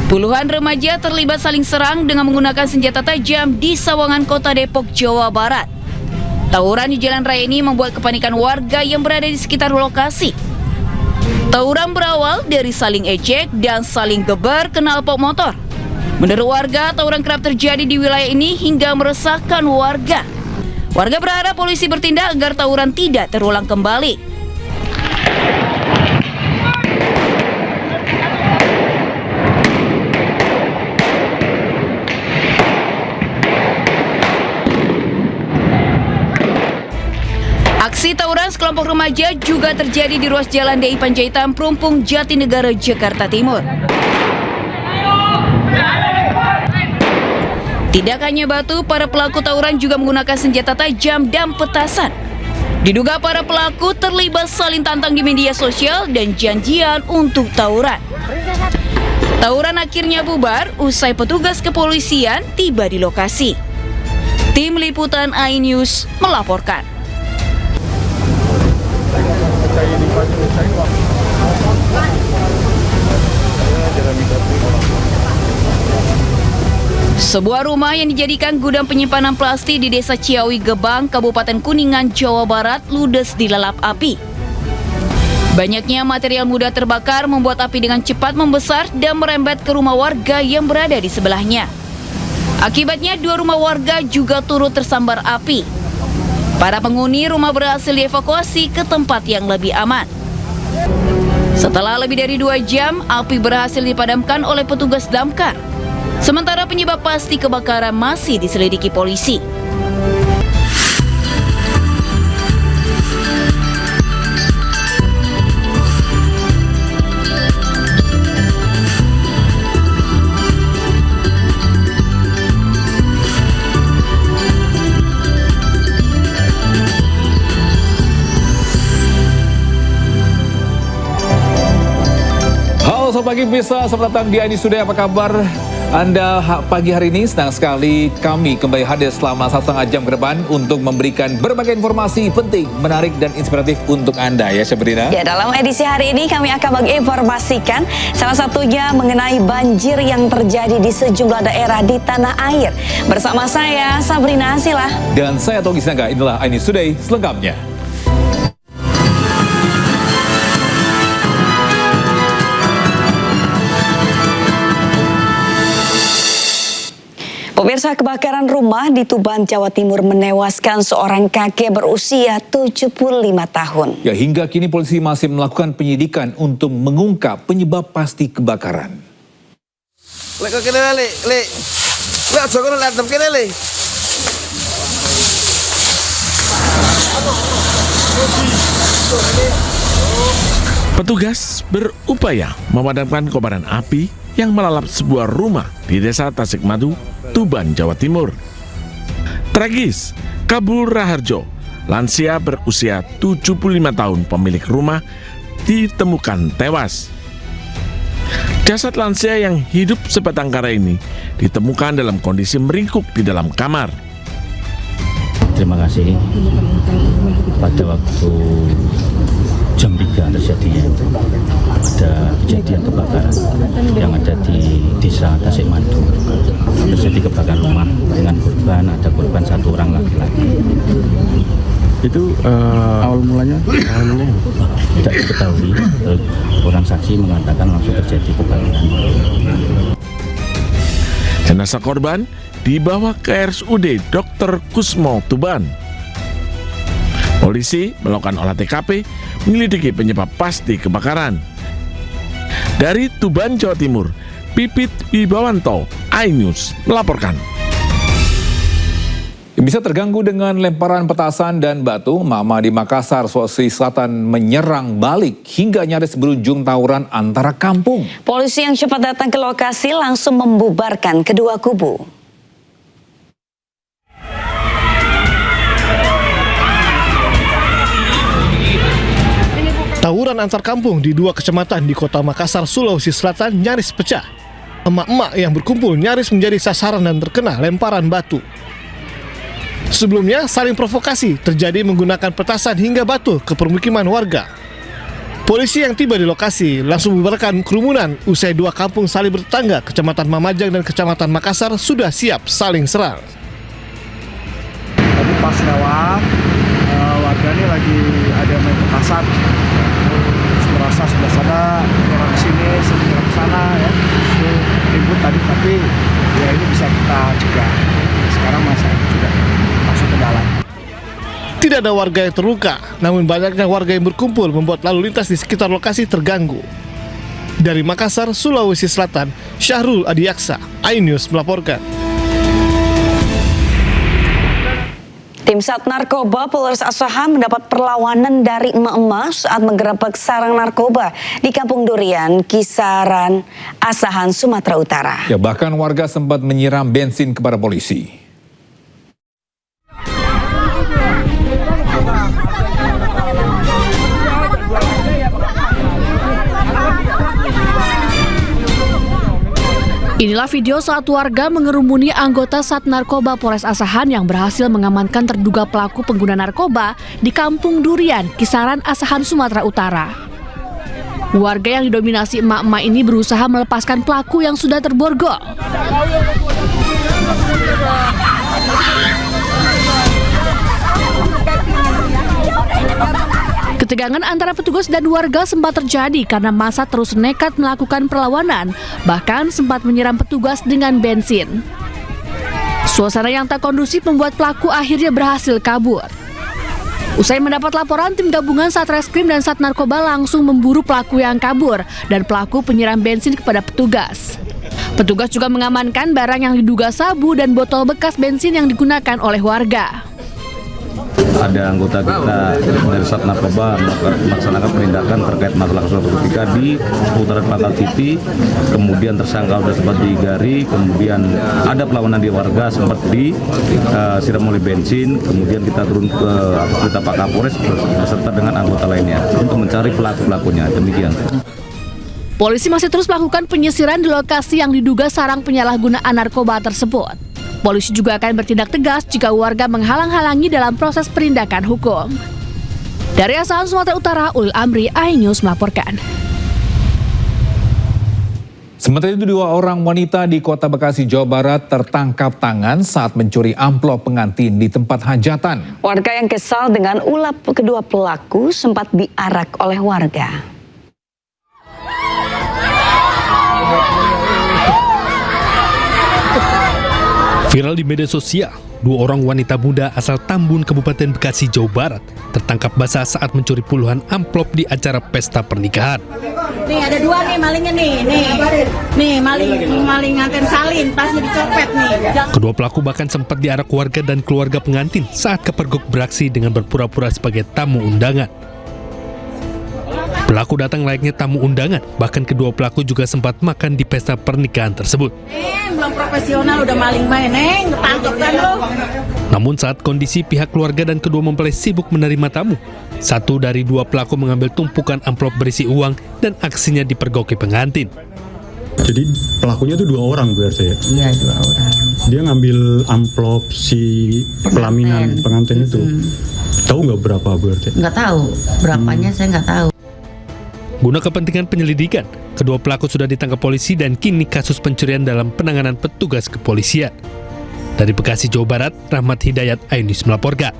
Puluhan remaja terlibat saling serang dengan menggunakan senjata tajam di Sawangan, Kota Depok, Jawa Barat. Tawuran di jalan raya ini membuat kepanikan warga yang berada di sekitar lokasi. Tawuran berawal dari saling ejek dan saling geber knalpot motor. Menurut warga, tawuran kerap terjadi di wilayah ini hingga meresahkan warga. Warga berharap polisi bertindak agar tawuran tidak terulang kembali. Aksi tawuran sekelompok remaja juga terjadi di ruas Jalan DI Panjaitan, Perumpung, Jatinegara, Jakarta Timur. Tidak hanya batu, para pelaku tawuran juga menggunakan senjata tajam dan petasan. Diduga para pelaku terlibat saling tantang di media sosial dan janjian untuk tawuran. Tawuran akhirnya bubar usai petugas kepolisian tiba di lokasi. Tim Liputan iNews melaporkan. Sebuah rumah yang dijadikan gudang penyimpanan plastik di Desa Ciawi Gebang, Kabupaten Kuningan, Jawa Barat, ludes dilalap api. Banyaknya material mudah terbakar membuat api dengan cepat membesar dan merembet ke rumah warga yang berada di sebelahnya. Akibatnya 2 rumah warga juga turut tersambar api. Para penghuni rumah berhasil dievakuasi ke tempat yang lebih aman. Setelah lebih dari 2 jam, api berhasil dipadamkan oleh petugas damkar. Sementara penyebab pasti kebakaran masih diselidiki polisi. Halo, selamat pagi pemirsa, selamat datang di iNews Today. Apa kabar Anda pagi hari ini? Senang sekali kami kembali hadir selama 1,5 jam ke depan untuk memberikan berbagai informasi penting, menarik dan inspiratif untuk Anda ya, Sabrina. Ya, dalam edisi hari ini kami akan menginformasikan salah satunya mengenai banjir yang terjadi di sejumlah daerah di tanah air. Bersama saya Sabrina Asilah Dan saya Togi Sinaga. Inilah iNews Today selengkapnya. Pemirsa, kebakaran rumah di Tuban, Jawa Timur menewaskan seorang kakek berusia 75 tahun. Ya, hingga kini polisi masih melakukan penyidikan untuk mengungkap penyebab pasti kebakaran. Lek kok kene lek. Lek aja kono lantem kene lek. Petugas berupaya memadamkan kobaran api yang melalap sebuah rumah di Desa Tasikmadu, Tuban, Jawa Timur. Tragis, Kabul Raharjo, lansia berusia 75 tahun pemilik rumah, ditemukan tewas. Jasad lansia yang hidup sebatang kara ini ditemukan dalam kondisi meringkuk di dalam kamar. Terima kasih. Pada waktu jam 3 terjadinya ada kejadian kebakaran yang ada di Desa Tasikmadu. Terjadi kebakaran rumah dengan korban, ada korban 1 orang laki-laki. Itu awal mulanya Tidak diketahui, orang saksi mengatakan langsung terjadi kebakaran. Jenazah korban dibawa ke RSUD Dr. Kusmo Tuban. Polisi melakukan olah TKP menyelidiki penyebab pasti kebakaran. Dari Tuban, Jawa Timur, Pipit Wibawanto, iNews melaporkan. Bisa terganggu dengan lemparan petasan dan batu, Mama di Makassar, Sulawesi Selatan menyerang balik hingga nyaris berujung tawuran antara kampung. Polisi yang cepat datang ke lokasi langsung membubarkan kedua kubu. tawuran antar kampung di 2 kecamatan di Kota Makassar, Sulawesi Selatan nyaris pecah. Emak-emak yang berkumpul nyaris menjadi sasaran dan terkena lemparan batu. Sebelumnya saling provokasi terjadi menggunakan petasan hingga batu ke permukiman warga. Polisi yang tiba di lokasi langsung membubarkan kerumunan usai dua kampung saling bertetangga, Kecamatan Mamajang dan Kecamatan Makassar sudah siap saling serang. Tadi pas lewat, warga ini lagi ada main petasan. Terus merasa sebelah sana, menyerang ke sini, menyerang ke sana ya. Itu ribut tadi, tapi ya ini bisa kita cegah. Sekarang masa itu sudah masuk ke dalam. Tidak ada warga yang terluka, namun banyaknya warga yang berkumpul membuat lalu lintas di sekitar lokasi terganggu. Dari Makassar, Sulawesi Selatan, Syahrul Adiaksa, iNews melaporkan. Tim Sat Narkoba Polres Asahan mendapat perlawanan dari emak-emak saat menggerebek sarang narkoba di Kampung Durian, Kisaran, Asahan, Sumatera Utara. Ya, bahkan warga sempat menyiram bensin kepada polisi. Inilah video saat warga mengerumuni anggota Sat Narkoba Polres Asahan yang berhasil mengamankan terduga pelaku pengguna narkoba di Kampung Durian, Kisaran, Asahan, Sumatera Utara. Warga yang didominasi emak-emak ini berusaha melepaskan pelaku yang sudah terborgol. Ketegangan antara petugas dan warga sempat terjadi karena massa terus nekat melakukan perlawanan, bahkan sempat menyiram petugas dengan bensin. Suasana yang tak kondusif membuat pelaku akhirnya berhasil kabur. Usai mendapat laporan, tim gabungan Satreskrim dan Sat Narkoba langsung memburu pelaku yang kabur dan pelaku penyiram bensin kepada petugas. Petugas juga mengamankan barang yang diduga sabu dan botol bekas bensin yang digunakan oleh warga. Ada anggota kita dari Sat Narkoba melaksanakan penindakan terkait masalah narkotika di seputaran Pangkal Titi, kemudian tersangka sudah sempat digari, kemudian ada perlawanan di warga sempat disiram oleh bensin, kemudian kita turun ke atas perintah Pak Kapolres beserta dengan anggota lainnya untuk mencari pelaku-pelakunya. Demikian. Polisi masih terus melakukan penyisiran di lokasi yang diduga sarang penyalahgunaan narkoba tersebut. Polisi juga akan bertindak tegas jika warga menghalang-halangi dalam proses penindakan hukum. Dari Asahan, Sumatera Utara, Ulil Amri, iNews melaporkan. Sementara itu, 2 orang wanita di Kota Bekasi, Jawa Barat tertangkap tangan saat mencuri amplop pengantin di tempat hajatan. Warga yang kesal dengan ulah kedua pelaku sempat diarak oleh warga. Viral di media sosial, 2 orang wanita muda asal Tambun, Kabupaten Bekasi, Jawa Barat tertangkap basah saat mencuri puluhan amplop di acara pesta pernikahan. Nih ada 2 nih malingnya nih maling nganten salin tasnya dicopet nih. Kedua pelaku bahkan sempat diarak warga dan keluarga pengantin saat kepergok beraksi dengan berpura-pura sebagai tamu undangan. Pelaku datang layaknya tamu undangan, bahkan kedua pelaku juga sempat makan di pesta pernikahan tersebut. Belum profesional udah maling main, ketangkep kan lo. Namun saat kondisi pihak keluarga dan kedua mempelai sibuk menerima tamu, 1 dari 2 pelaku mengambil tumpukan amplop berisi uang dan aksinya dipergoki pengantin. Jadi pelakunya itu 2 orang berarti ya? Iya, 2 orang. Dia ngambil amplop si pelaminan pengantin itu. Tahu nggak berapa berarti? Nggak tahu, berapanya saya nggak tahu. Guna kepentingan penyelidikan, kedua pelaku sudah ditangkap polisi dan kini kasus pencurian dalam penanganan petugas kepolisian. Dari Bekasi, Jawa Barat, Rahmat Hidayat, iNews melaporkan.